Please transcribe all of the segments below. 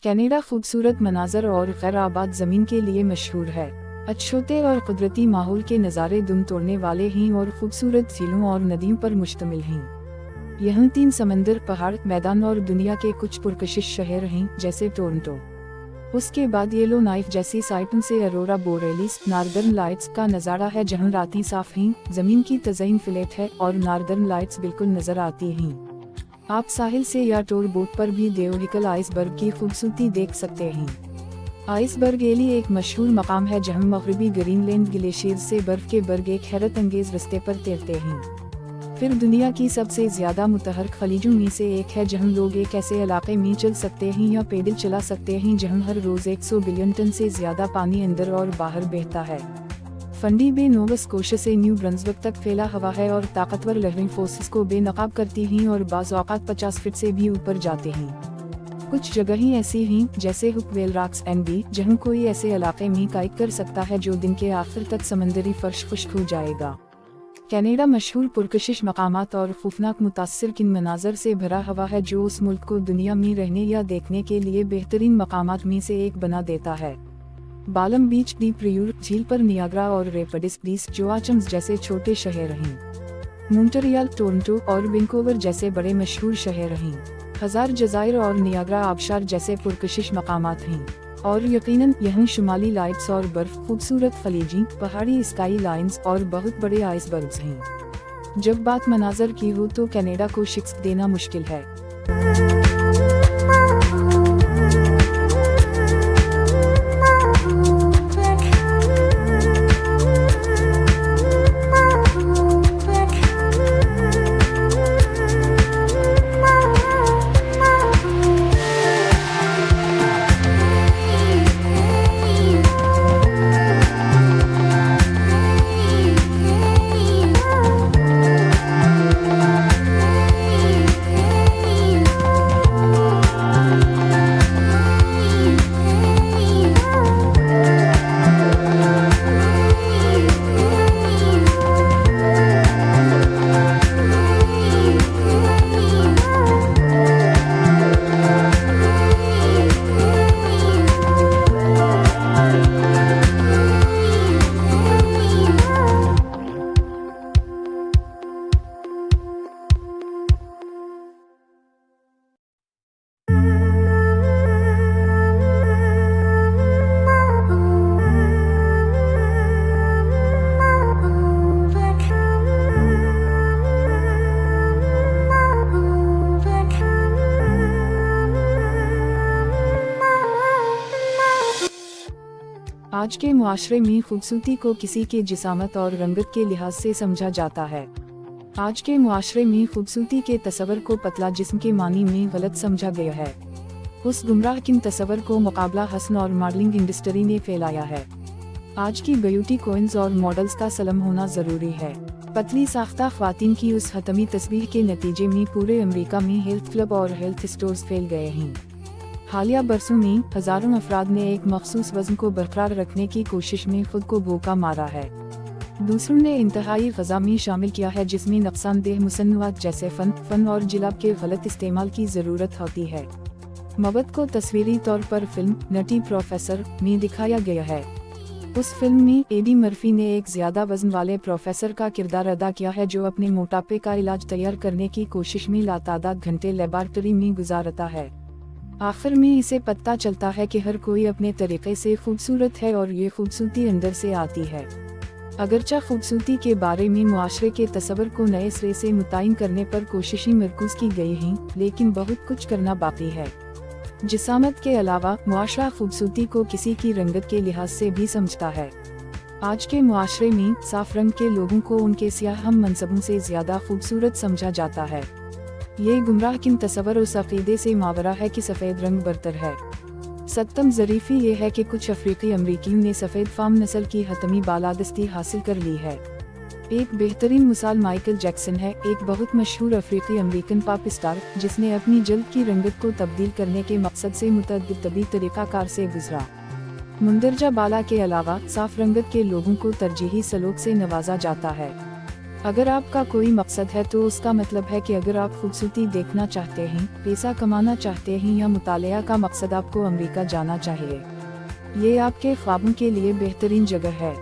Canada खूबसूरत मनाजर और गैर आबाद ज़मीन के लिए मशहूर है। अच्छोते और कुदरती माहौल के नज़ारे दुम तोड़ने वाले हैं और खूबसूरत झीलों और नदियों पर मुश्तमिल हैं। यहाँ 3 समंदर, पहाड़, मैदान और दुनिया के कुछ पुरकशिश शहर हैं, जैसे टोरंटो। उसके बाद येलो नाइफ जैसी साइटों से अरोरा बोरेलिस, नॉर्दर्न लाइट्स का नज़ारा है, जहाँ रातें साफ हैं, ज़मीन की तज़ईन फ्लैट है और नॉर्दर्न लाइट्स बिल्कुल नज़र आती हैं। आप साहिल से या टूर बोट पर भी देओरिकल आइसबर्ग की खूबसूरती देख सकते हैं। आइसबर्ग एली एक मशहूर मकाम है जहां मगरबी ग्रीनलैंड ग्लेशियर से बर्फ के बर्ग एक हैरत अंगेज रास्ते पर तैरते हैं। फिर दुनिया की सबसे ज्यादा मुतहरक खलीजों में से एक है जहां लोग एक ऐसे इलाके में चल सकते हैं या पैदल चला सकते हैं जहां हर रोज 100 बिलियन टन से ज्यादा पानी अंदर और बाहर बहता है। फंडी बे नोवा स्कोशिया से न्यू ब्रंसविक तक फैला हुआ है और ताकतवर लहरें फोर्सेस को बेनकाब करती हैं और बाज़ औक़ात 50 फीट से भी ऊपर जाते हैं। कुछ जगहें ऐसी हैं, जैसे हुकवेल रॉक्स एनबी, जहां कोई ऐसे इलाके में काइक कर सकता है जो दिन के आखिर तक समंदरी फर्श खुश्क हो जाएगा। कनाडा मशहूर पुरकशिश मकामात और खौफनाक मुतासिर किन मनाजर से भरा हुआ है जो उस मुल्क को दुनिया में रहने या देखने के लिए बेहतरीन मकामात में से एक बना देता है। बालम बीच, डी प्रियूर झील पर नियाग्रा और रेपडिस बीच, जोआचम्स जैसे छोटे शहर हैं। मॉन्ट्रियल, टोरंटो और वैंकूवर जैसे बड़े मशहूर शहर हैं। हजार जज़ायर और नियाग्रा आबशार जैसे पुरकशिश मकामात हैं। और यकीनन यहाँ शुमाली लाइट्स और बर्फ, खूबसूरत खलीजी, पहाड़ी स्काई लाइन्स और बहुत बड़े आइसबर्ग्स हैं। जब बात मनाजर की हो तो कनाडा को शिकस्त देना मुश्किल है। आज के मुआशरे में खूबसूरती को किसी के जिसामत और रंगत के लिहाज से समझा जाता है। आज के मुआशरे में खूबसूरती के तस्वर को पतला जिस्म के मानी में गलत समझा गया है। उस गुमराह किन तस्वर को मुकाबला हसन और मॉडलिंग इंडस्ट्री ने फैलाया है। आज की ब्यूटी क्वीन्स और मॉडल्स का सलम होना जरूरी है। पतली साख्ता ख्वातीन की उस हतमी तस्बीह के नतीजे में पूरे अमेरिका में हेल्थ क्लब और हेल्थ स्टोर्स फैल गए हैं। हालिया बरसों में हजारों अफराद ने एक मखसूस वजन को बरकरार रखने की कोशिश में खुद को भूखा मारा है। दूसरों ने इंतहाई ग़ज़ा में शामिल किया है जिसमें नुकसानदेह मुसन्नुआत जैसे फन और जिलाब के गलत इस्तेमाल की ज़रूरत होती है। मवद को तस्वीरी तौर पर फिल्म नटी प्रोफेसर में दिखाया गया है। उस फिल्म में एडी मर्फी ने एक ज्यादा वजन वाले प्रोफेसर का किरदार अदा किया है जो अपने मोटापे का इलाज तैयार करने की कोशिश में लातादाद घंटे लेबॉरेटरी में गुजारता है। आखिर में इसे पता चलता है कि हर कोई अपने तरीके से खूबसूरत है और ये खूबसूरती अंदर से आती है। अगरचा खूबसूरती के बारे में मुआशरे के तस्वर को नए सिरे से मुतय्यन करने पर कोशिशें मरकूज की गई हैं, लेकिन बहुत कुछ करना बाकी है। जिसामत के अलावा मुआशरा खूबसूरती को किसी की रंगत के लिहाज से भी समझता है। आज के मुआशरे में साफ रंग के लोगों को उनके सियाह हम मनसबों से ज्यादा खूबसूरत समझा जाता है। ये गुमराह किन तस्वर उस अकीदे से मावरा है कि सफ़ेद रंग बरतर है। सत्तम ज़रीफ़ी ये है कि कुछ अफ्रीकी अमरीकियों ने सफ़ेद फार्म नस्ल की हतमी बालादस्ती हासिल कर ली है। एक बेहतरीन मिसाल माइकल जैक्सन है, एक बहुत मशहूर अफ्रीकी अमरीकन पॉप स्टार जिसने अपनी जल्द की रंगत को तब्दील करने के मकसद से मुतअद्दिद तबी तरीक़ाकार से गुजरा। मुंदरजा बाला के अलावा साफ रंगत के लोगों को तरजीही सलूक से नवाजा जाता है। अगर आपका कोई मकसद है तो उसका मतलब है कि अगर आप खूबसूरती देखना चाहते हैं, पैसा कमाना चाहते हैं या मुतालिया का मकसद आपको अमेरिका जाना चाहिए, ये आपके ख्वाबों के लिए बेहतरीन जगह है।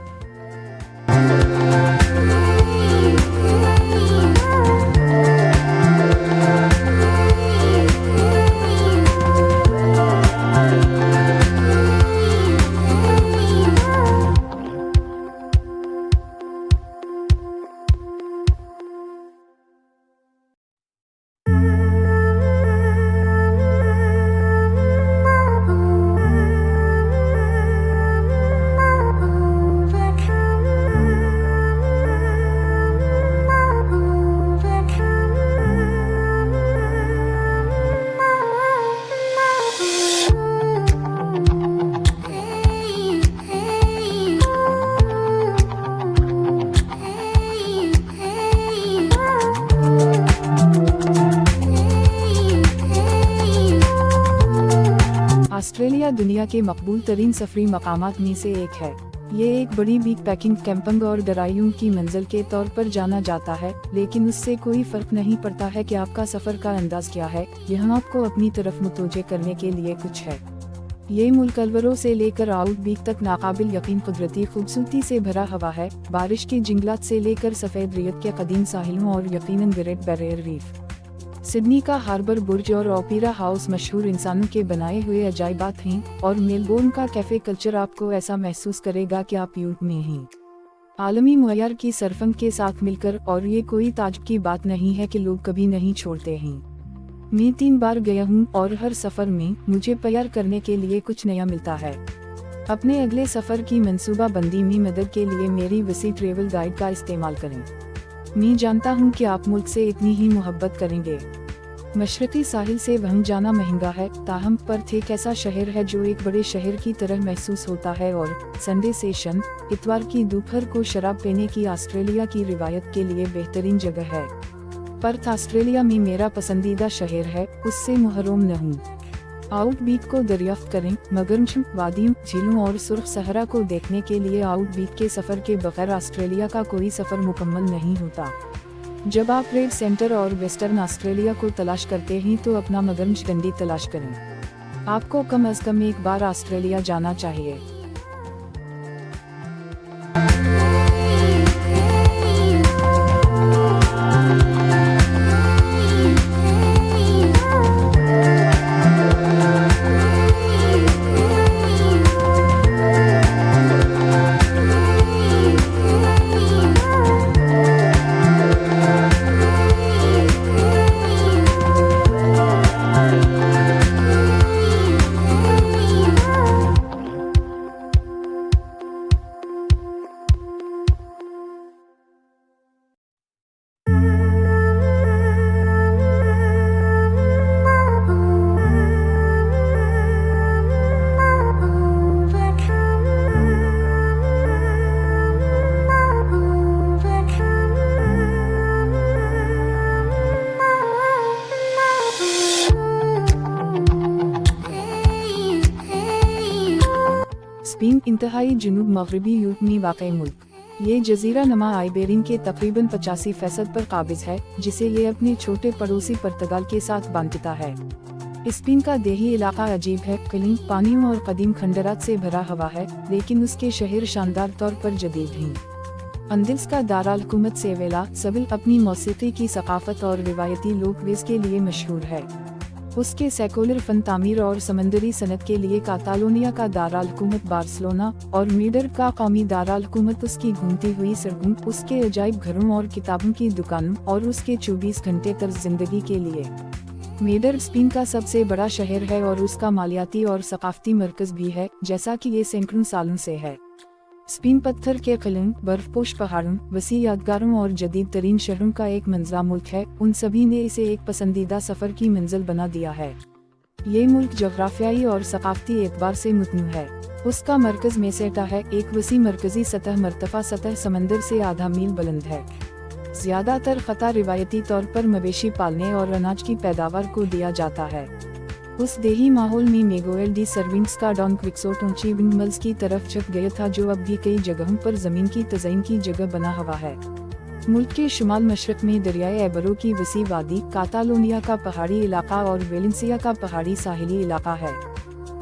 ऑस्ट्रेलिया दुनिया के मकबूल तरीन सफरी मकामात में से एक है। ये एक बड़ी बैक पैकिंग, कैंपिंग और डराइयूं की मंजिल के तौर पर जाना जाता है, लेकिन उससे कोई फर्क नहीं पड़ता है कि आपका सफर का अंदाज क्या है। यहाँ आपको अपनी तरफ मुतवज्जे करने के लिए कुछ है। ये मुल्क अलवरों से लेकर आउट बीक तक नाकाबिल यकीन कुदरती खूबसूरती से भरा हुआ है। बारिश के जंगलात से लेकर सफेद रेत के कदीम साहिलों और यकीनन ग्रेट बैरियर रीफ, सिडनी का हार्बर बुर्ज और ओपेरा हाउस मशहूर इंसानों के बनाए हुए अजायबात हैं, और मेलबोर्न का कैफे कल्चर आपको ऐसा महसूस करेगा कि आप यूरोप में हैं। आलमी मुयार की सरफंग के साथ मिलकर, और ये कोई ताज्जुब की बात नहीं है कि लोग कभी नहीं छोड़ते हैं। मैं 3 बार गया हूँ और हर सफर में मुझे तैयार करने के लिए कुछ नया मिलता है। अपने अगले सफर की मंसूबा बंदी में मदद के लिए मेरी वसी ट्रेवल गाइड का इस्तेमाल करें। मैं जानता हूँ कि आप मुल्क से इतनी ही मोहब्बत करेंगे। मशरकी साहिल से वहीं जाना महंगा है, ताहम पर्थ एक ऐसा शहर है जो एक बड़े शहर की तरह महसूस होता है, और संडे सेशन, इतवार की दोपहर को शराब पीने की ऑस्ट्रेलिया की रिवायत के लिए बेहतरीन जगह है। पर्थ ऑस्ट्रेलिया में मेरा पसंदीदा शहर है, उससे महरूम न हूँ। आउट बीट को दरियाफ्त करें। मगरमच्छ, वादियों, झीलों और सुर्ख सहरा को देखने के लिए आउट बीट के सफर के बगैर ऑस्ट्रेलिया का कोई सफर मुकम्मल नहीं होता। जब आप रेड सेंटर और वेस्टर्न ऑस्ट्रेलिया को तलाश करते हैं तो अपना मगरमच्छ डंडी तलाश करें। आपको कम अज कम एक बार ऑस्ट्रेलिया जाना चाहिए। स्पेन इंतहाई जुनूब मगरबी यूरोप में वाक़ई मुल्क। ये जजीरा नमा आइबेरियन के तकरीबन 85% पर काबिज है, जिसे ये अपने छोटे पड़ोसी पुर्तगाल के साथ बांटता है। स्पेन का देही इलाका अजीब है, कलीन पानियों और कदीम खंडरात से भरा हुआ है, लेकिन उसके शहर शानदार तौर पर जदीद हैं। अंदलस का दाराल हुकूमत सेविला, सविल अपनी मौसीकी की सकाफत और रिवायती लोकवेज के लिए मशहूर है। उसके सेकुलर फन तामीर और समंदरी सनत के लिए कातालोनिया का दाराल हुकूमत बार्सिलोना, और मेड्रिड का कौमी दाराल हुकूमत उसकी घूमती हुई सड़कों, उसके अजायब घरों और किताबों की दुकानों, और उसके 24 घंटे तर्ज जिंदगी के लिए। मेड्रिड स्पेन का सबसे बड़ा शहर है और उसका मालियाती और सकाफती मरकज भी है, जैसा कि ये सैकड़ों सालों से है। स्पेन पत्थर के किलों, बर्फपोश पहाड़ों, वसी यादगारों और जदीद तरीन शहरों का एक मंजरा मुल्क है। उन सभी ने इसे एक पसंदीदा सफर की मंजिल बना दिया है। ये मुल्क जोग्राफियाई और सकाफती एतबार से मुतनू है। उसका मरकज मेसेटा है, एक वसी मरकजी सतह मरतफा सतह समंदर से आधा मील बुलंद है। ज्यादातर खता रिवायती तौर पर मवेशी पालने और अनाज की पैदावार को दिया जाता है। उस देही माहौल में मेगोएल डी सर्विंग्स का डॉन क्विक्सोट ऊंची विंडमिल्स की तरफ झुक गया था, जो अब भी कई जगहों पर जमीन की तज़ईन की जगह बना हुआ है। मुल्क के शुमाल मशरक में दरियाए एबरो की वसी वादी, कातालोनिया का पहाड़ी इलाका और वेलेंसिया का पहाड़ी साहिली इलाका है।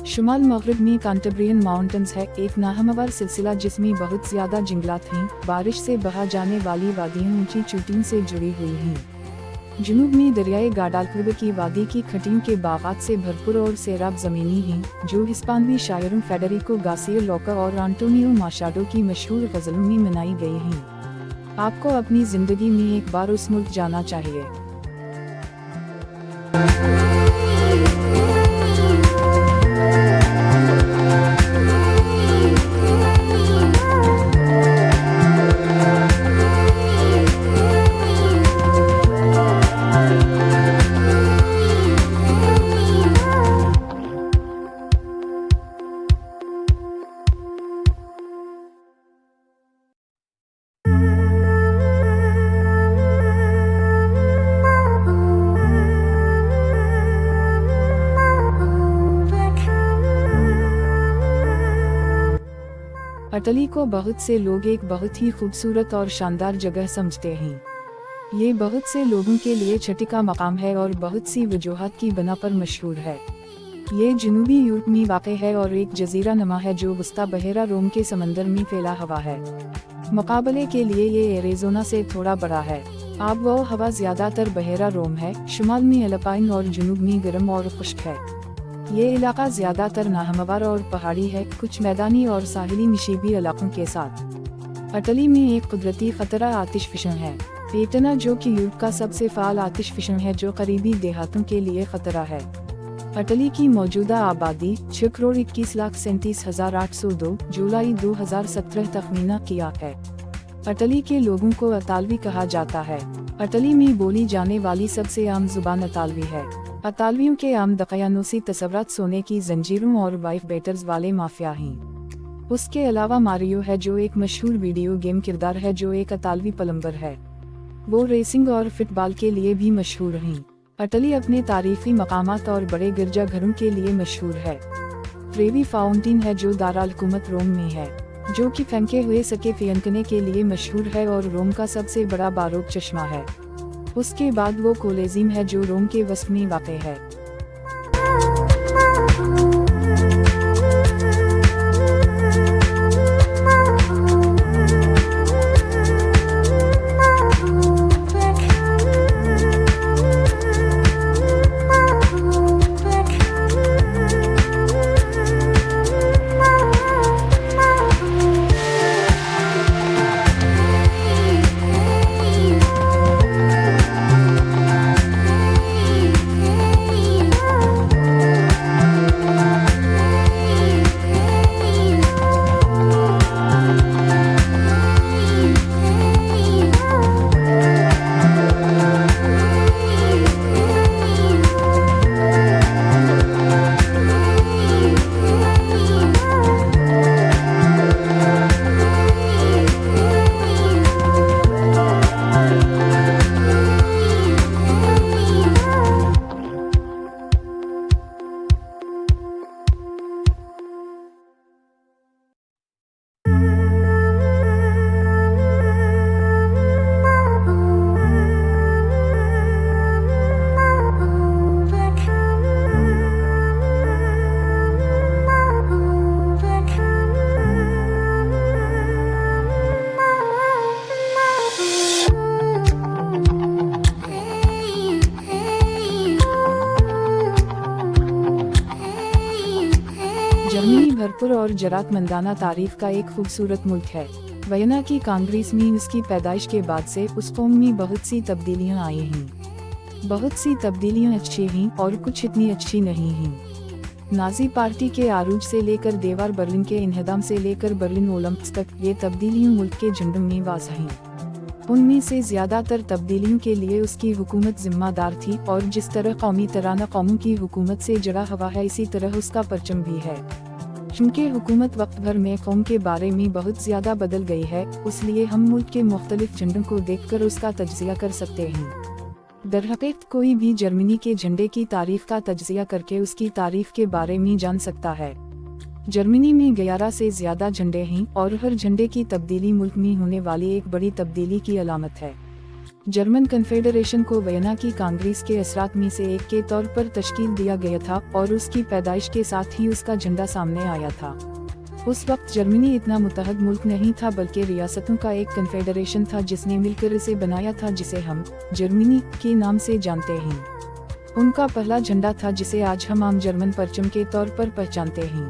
शुमाल मगरिब में कांटेब्रियन माउंटेन्स है, एक नाहमवार सिलसिला जिसमें बहुत ज्यादा जंगलात हैं। बारिश से बहा जाने वाली वादियाँ ऊंची चोटियों से जुड़ी हुई हैं। जुनूब में दरियाए गाडालक्विबे की वादी की खटियों के बागात से भरपूर और सैराब ज़मीनी हैं, जो हिस्पानवी शायरों फेडरिको गार्सिया लोका और एंटोनियो माशाडो की मशहूर गज़लों में मनाई गई हैं। आपको अपनी ज़िंदगी में एक बार उस मुल्क जाना चाहिए। अटली को बहुत से लोग एक बहुत ही खूबसूरत और शानदार जगह समझते हैं। ये बहुत से लोगों के लिए छठी का मकाम है और बहुत सी वजूहात की बना पर मशहूर है। ये जनूबी यूरोप में वाक़ है और एक जजीरा नमा है जो वस्ता बहेरा रोम के समंदर में फैला हुआ है। मुकाबले के लिए ये एरिज़ोना से थोड़ा बड़ा है। आब व हवा ज़्यादातर बहेरा रोम है, शुमाल में अल्पाइन और जुनूब में गर्म और खुश्क है। ये इलाका ज़्यादातर नाहमवार और पहाड़ी है, कुछ मैदानी और साहिली नशीबी इलाकों के साथ। अटली में एक कुदरती खतरा आतिश फिशन है, पेटना, जो कि यूरोप का सबसे फ़ाल आतिश फिशन है जो करीबी देहातों के लिए खतरा है। अटली की मौजूदा आबादी 6,21,37,802 जुलाई 2017 तखमीना किया है। अटली के लोगों को अतालवी कहा जाता है। अटली में बोली जाने वाली सबसे आम जुबान अतालवी है। अतालवियों के आम दक़यानूसी तस्वरात सोने की जंजीरों और वाइफ बेटर्स वाले माफिया हैं। उसके अलावा मारियो है, जो एक मशहूर वीडियो गेम किरदार है जो एक अतालवी प्लम्बर है। वो रेसिंग और फुटबॉल के लिए भी मशहूर हैं। अटली अपने तारीखी मकामात और बड़े गिरजाघरों के लिए मशहूर है। ट्रेवी फाउंटेन है जो दारुल हुकूमत रोम में है, जो कि फेंके हुए सके फेंकने के लिए मशहूर है और रोम का सबसे बड़ा बारोक चश्मा है। उसके बाद वो कोलेजियम है जो रोम के वस्फ में वाक़ है। भरपूर और जरातमंदाना तारीफ का एक खूबसूरत मुल्क है। वियना की कांग्रेस में इसकी पैदाइश के बाद से उस कौम में बहुत सी तब्दीलियां आई हैं। बहुत सी तब्दीलियां अच्छी हैं और कुछ इतनी अच्छी नहीं हैं। नाजी पार्टी के आरूज से लेकर देवार बर्लिन के इन्हदाम से लेकर बर्लिन ओलंपिक्स तक ये तब्दीलियां मुल्क के झंडों में वाज़ हैं। उनमें से ज़्यादातर तब्दीलियों के लिए उसकी हुकूमत जिम्मेदार थी और जिस तरह कौमी तराना कौमों की हुकूमत से जुड़ा हुआ है, इसी तरह उसका परचम भी है। चूँकि हुकूमत वक्त भर में कौम के बारे में बहुत ज़्यादा बदल गई है, इसलिए हम मुल्क के मुख्तलिफ झंडों को देखकर उसका तज्ज़िया कर सकते हैं। दरहकीक़त कोई भी जर्मनी के झंडे की तारीफ़ का तज्ज़िया करके उसकी तारीफ़ के बारे में जान सकता है। जर्मनी में 11 से ज्यादा झंडे हैं और हर झंडे की तब्दीली मुल्क में होने वाली एक बड़ी तब्दीली की अलामत है। जर्मन कन्फेडरेशन को वियना की कांग्रेस के असरात में से एक के तौर पर तश्कील दिया गया था और उसकी पैदाइश के साथ ही उसका झंडा सामने आया था। उस वक्त जर्मनी इतना मुत्तहद मुल्क नहीं था बल्कि रियासतों का एक कन्फेडरेशन था जिसने मिलकर इसे बनाया था, जिसे हम जर्मनी के नाम से जानते हैं। उनका पहला झंडा था जिसे आज हम आम जर्मन परचम के तौर पर पहचानते हैं।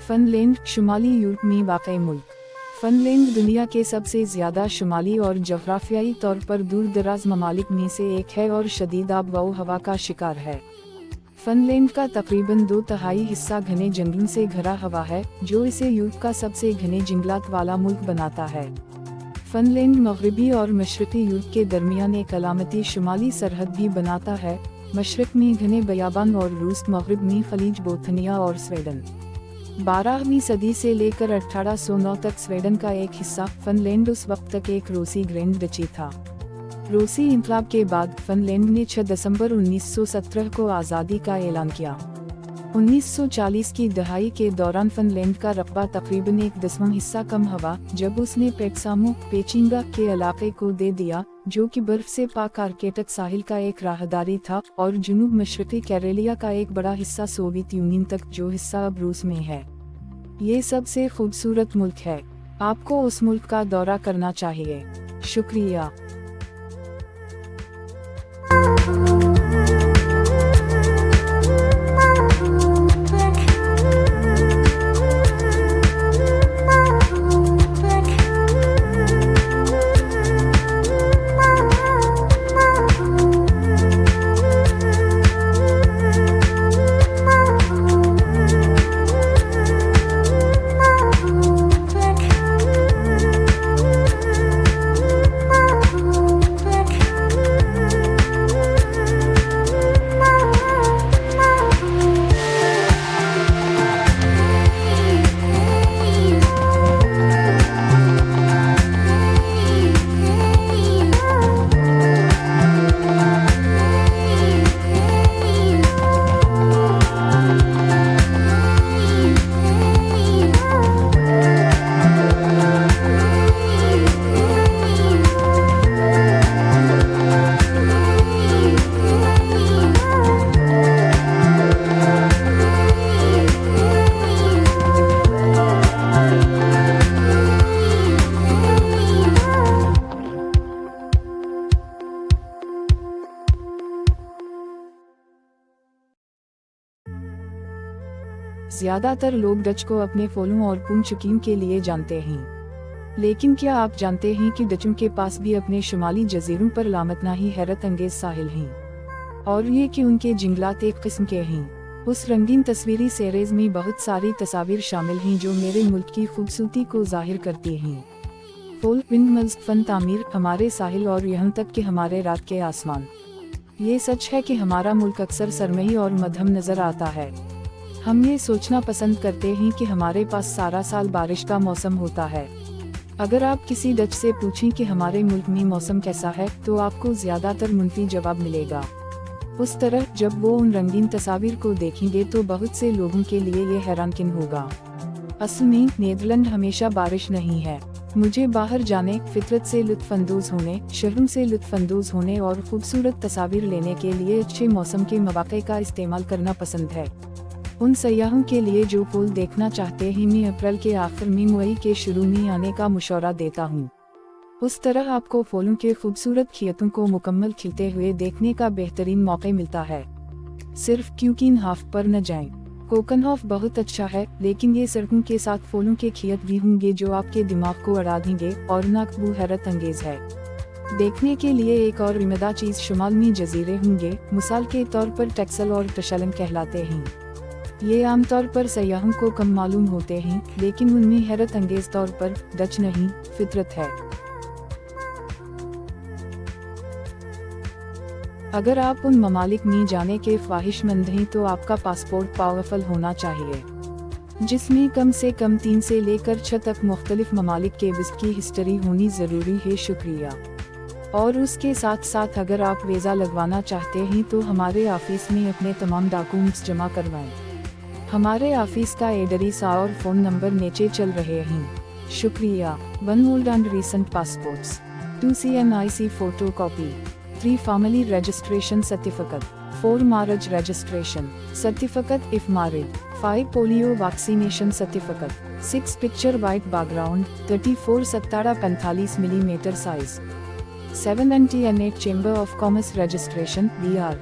फ़िनलैंड शुमाली यूरोप में वाक़ई मुल्क। फ़िनलैंड दुनिया के सबसे ज़्यादा शुमाली और जग़राफ़ियाई तौर पर दूर दराज ममालिक में से एक है और शदीद आब व हवा का शिकार है। फ़िनलैंड का तकरीबन 2/3 हिस्सा घने जंगलों से घिरा हुआ है, जो इसे यूरोप का सबसे घने जंगलात वाला मुल्क बनाता है। फ़िनलैंड मग़रिबी और मशरक़ी यूरोप के दरमियान एक अलामती शुमाली सरहद भी बनाता है, मशरक़ में घने बयाबान और रूस, मग़रिब में खलीज बोथनिया और स्वीडन। 12वीं सदी से लेकर 1809 तक स्वीडन का एक हिस्सा फ़िनलैंड उस वक्त तक एक रूसी ग्रैंड डची था। रूसी इनकलाब के बाद फ़िनलैंड ने 6 दिसंबर 1917 को आज़ादी का ऐलान किया। 1940 की दहाई के दौरान फ़िनलैंड का रकबा तकरीबन 1/10 हिस्सा कम हुआ जब उसने पेटसामो पेचिंगा के इलाके को दे दिया, जो कि बर्फ से पाक आर्कटिक साहिल का एक राहदारी था, और जुनूब मशरक़ी कैरेलिया का एक बड़ा हिस्सा सोवियत यूनियन तक, जो हिस्सा अब रूस में है। ये सबसे खूबसूरत मुल्क है। आपको उस मुल्क का दौरा करना चाहिए। शुक्रिया। ज्यादातर लोग डच को अपने फूलों और पुंचकीम के लिए जानते हैं, लेकिन क्या आप जानते हैं कि डचों के पास भी अपने शुमाली जजीरों पर लामतना ही हैरत अंगेज साहिल हैं, और ये कि उनके जंगलात एक किस्म के हैं। उस रंगीन तस्वीरी सीरीज में बहुत सारी तस्वीर शामिल हैं जो मेरे मुल्क की खूबसूरती को जाहिर करती हैं। फूल, विंडमिल्स, फन तामीर, हमारे साहिल और यहाँ तक कि हमारे रात के आसमान। ये सच है कि हमारा मुल्क अक्सर सरमई और मध्यम नजर आता है। हम ये सोचना पसंद करते हैं कि हमारे पास सारा साल बारिश का मौसम होता है। अगर आप किसी डच से पूछें कि हमारे मुल्क में मौसम कैसा है, तो आपको ज्यादातर मुनफी जवाब मिलेगा। उस तरह जब वो उन रंगीन तस्वीर को देखेंगे तो बहुत से लोगों के लिए ये हैरानकुन होगा। असल में नीदरलैंड हमेशा बारिश नहीं है। मुझे बाहर जाने, फितरत से लुत्फानंदोज होने, शहरों से लुत्फानंदोज होने और खूबसूरत तस्वीर लेने के लिए अच्छे मौसम के मौके का इस्तेमाल करना पसंद है। उन सयाहों के लिए जो फूल देखना चाहते हैं, मैं अप्रैल के आखिर में मई के शुरू में आने का मशवरा देता हूँ। उस तरह आपको फूलों के खूबसूरत खेतों को मुकम्मल खिलते हुए देखने का बेहतरीन मौका मिलता है। सिर्फ क्यूकिनहाफ पर न जाएं। कोकनहॉफ बहुत अच्छा है, लेकिन ये सड़कों के साथ फूलों के खेत भी होंगे जो आपके दिमाग को अड़ा देंगे और नाकबू हैरत अंगेज है। देखने के लिए एक और रिमदा चीज शुमाल में जजीरे होंगे, मिसाल के तौर पर टेक्सल और टशलन कहलाते हैं। ये आमतौर पर सयाहों को कम मालूम होते हैं, लेकिन उनमें हैरत अंगेज तौर पर डच नहीं, फितरत है। अगर आप उन ममालिक में जाने के ख्वाहिशमंद हैं तो आपका पासपोर्ट पावरफुल होना चाहिए, जिसमें कम से कम 3 से लेकर 6 तक मुख्तलिफ ममालिक के विजिट की हिस्ट्री होनी ज़रूरी है। शुक्रिया। और उसके साथ साथ अगर आप वीज़ा लगवाना चाहते हैं तो हमारे ऑफिस में अपने तमाम डॉक्यूमेंट्स जमा करवाएं। हमारे ऑफिस का एड्रेस और फ़ोन नंबर नीचे चल रहे हैं। शुक्रिया। 1 old and recent passports, 2 CNIC photocopy, 3 family registration certificate, 4 marriage registration certificate if married, 5 polio vaccination certificate, 6 picture white background, 34 17-45 mm size, 7 NT&8 Chamber of Commerce registration BR,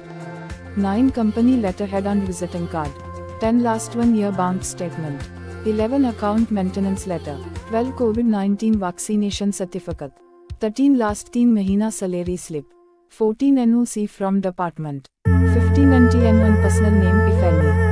9 company letterhead and visiting card, 10 last 1 year bank statement, 11 account maintenance letter, 12 COVID-19 vaccination certificate, 13 last 3 महीना salary slip, 14 NOC from department, 15 NTN on personal name if any.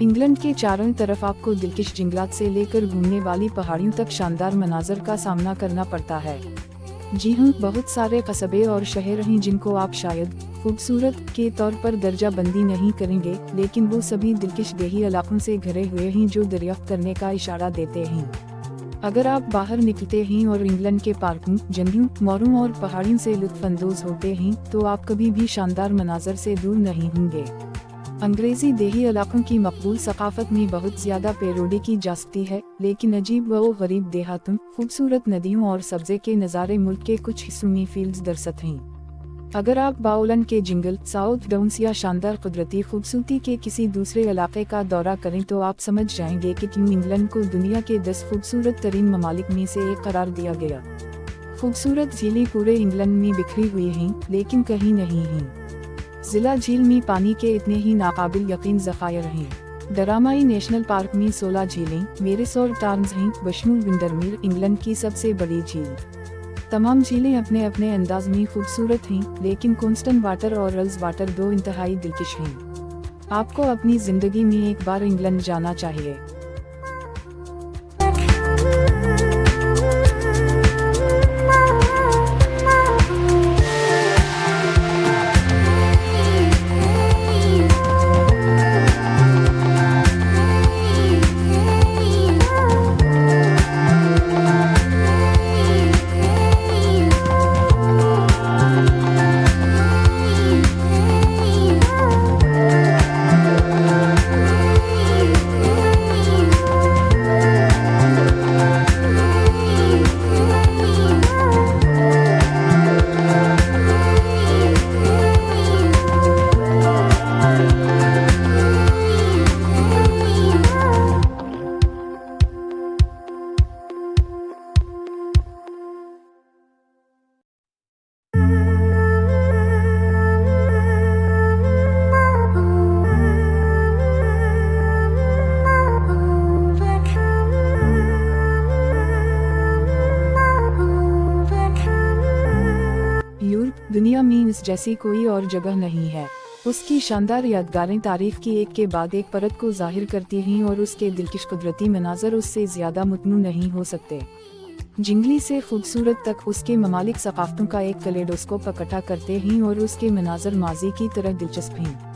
England के चारों तरफ आपको दिलकश जंगलात से लेकर घूमने वाली पहाड़ियों तक शानदार मनाजर का सामना करना पड़ता है। जी हाँ, बहुत सारे कस्बे और शहर हैं जिनको आप शायद खूबसूरत के तौर पर दर्जा बंदी नहीं करेंगे, लेकिन वो सभी दिलकश देही इलाकों से घिरे हुए हैं जो दरियाफ्त करने का इशारा देते हैं। अगर आप बाहर निकलते हैं और इंग्लैंड के पार्कों, जंगलों, मोरों और पहाड़ियों से लुत्फानंदोज होते हैं तो आप कभी भी शानदार मनाजर से दूर नहीं होंगे। अंग्रेजी देही इलाकों की मकबूल सकाफत में बहुत ज्यादा पैरोडी की जा सकती है, लेकिन अजीब व गरीब देहातों, खूबसूरत नदियों और सब्जे के नज़ारे मुल्क के कुछ हिस्सों में फील्ड्स दरसत हैं। अगर आप बाउलन के जंगल, साउथ डाउन्स या शानदार कुदरती खूबसूरती के किसी दूसरे इलाके का दौरा करें तो आप समझ जाएंगे कि क्यों इंग्लैंड को दुनिया के 10 खूबसूरत तरीन ममालिक में से एक करार दिया गया। खूबसूरत झीलें पूरे इंग्लैंड में बिखरी हुई हैं, लेकिन कहीं नहीं हैं। जिला झील में पानी के इतने ही नाकाबिल यकीन ज़खायर हैं। डरामाई नेशनल पार्क में 16 झीलें, मेरिस और टार्न्स हैं, बशमूल विंडरमेर इंग्लैंड की सबसे बड़ी झील। तमाम झीलें अपने अपने अंदाज में खूबसूरत हैं, लेकिन कॉन्स्टेंट वाटर और रल्स वाटर 2 इंतहाई दिलकश हैं। आपको अपनी ज़िंदगी में एक बार इंग्लैंड जाना चाहिए। इस जैसी कोई और जगह नहीं है। उसकी शानदार यादगारें तारीफ की एक के बाद एक परत को जाहिर करती हैं और उसके दिलकश कुदरती मनाजर उससे ज्यादा मुतनू नहीं हो सकते। जिंगली से खूबसूरत तक उसके ममालिक सकाफ़तों का एक कलेडोस्कोप इकट्ठा करते हैं और उसके मनाजर माजी की तरह दिलचस्प हैं।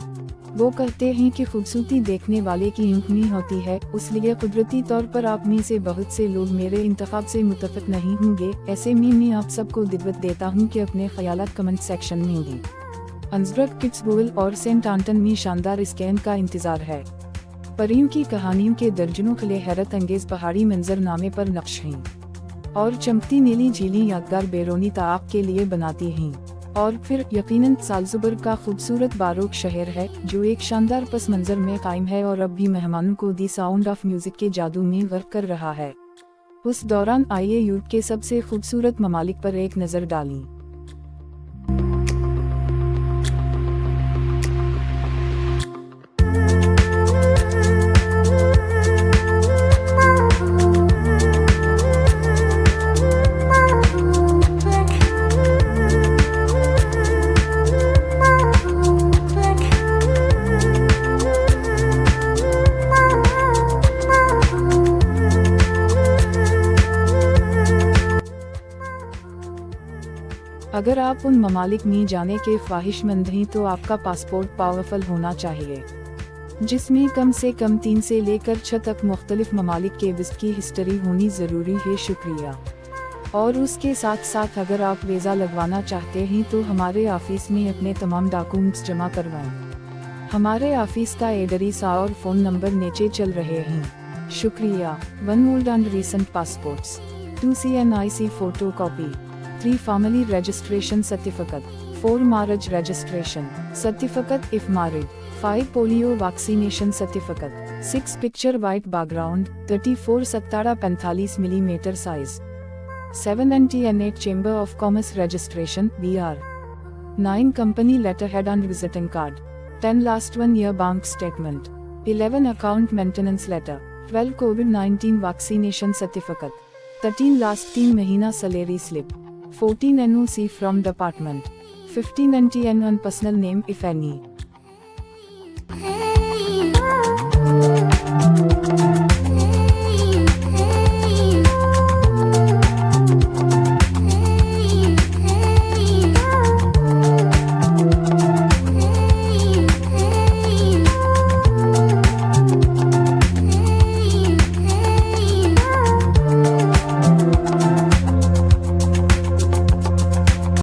वो कहते हैं कि खूबसूरती देखने वाले की आँख में होती है, इसलिए कुदरती तौर पर आप में से बहुत से लोग मेरे इंतखाब से मुतफिक नहीं होंगे। ऐसे में मैं आप सबको दावत देता हूँ कि अपने ख्यालात कमेंट सेक्शन में दें। अंसब्रग, किट्सबुल और सेंट आंटन में शानदार स्कैन का इंतजार है। परियों की कहानियों के दर्जनों खिले हैरत अंगेज पहाड़ी मंजरनामे पर नक्श हैं और चमकती नीली झीलें यादगार बैरूनी ताब के लिए बनाती हैं। और फिर यकीनन साल्ज़बर्ग का खूबसूरत बारोक शहर है जो एक शानदार पस मंजर में कायम है और अब भी मेहमानों को दी साउंड ऑफ म्यूजिक के जादू में गर्क कर रहा है। उस दौरान आइए यूरोप के सबसे खूबसूरत ममालिक पर एक नज़र डालें। अगर आप उन ममालिक में जाने के ख्वाहिशमंद हैं तो आपका पासपोर्ट पावरफुल होना चाहिए, जिसमें कम से कम 3 से लेकर 6 तक मुख्तलिफ ममालिक के विज़िट की हिस्ट्री होनी ज़रूरी है। शुक्रिया। और उसके साथ साथ अगर आप वीज़ा लगवाना चाहते हैं तो हमारे ऑफिस में अपने तमाम डॉक्यूमेंट्स जमा करवाएं। हमारे ऑफिस का एड्रेस और फ़ोन नंबर नीचे चल रहे हैं। शुक्रिया। 1 old and recent passports, 2 CNIC photocopy, 3 family registration certificate, 4 marriage registration certificate if married, 5 polio vaccination certificate, 6 picture white background, 34 17-45 mm size, 7 NT&8 Chamber of Commerce registration BR, 9 company letterhead and visiting card, 10 last 1 year bank statement, 11 account maintenance letter, 12 COVID-19 vaccination certificate, 13 last 3 महीना salary slip, 14 NOC from department, 15 NTN on personal name if any.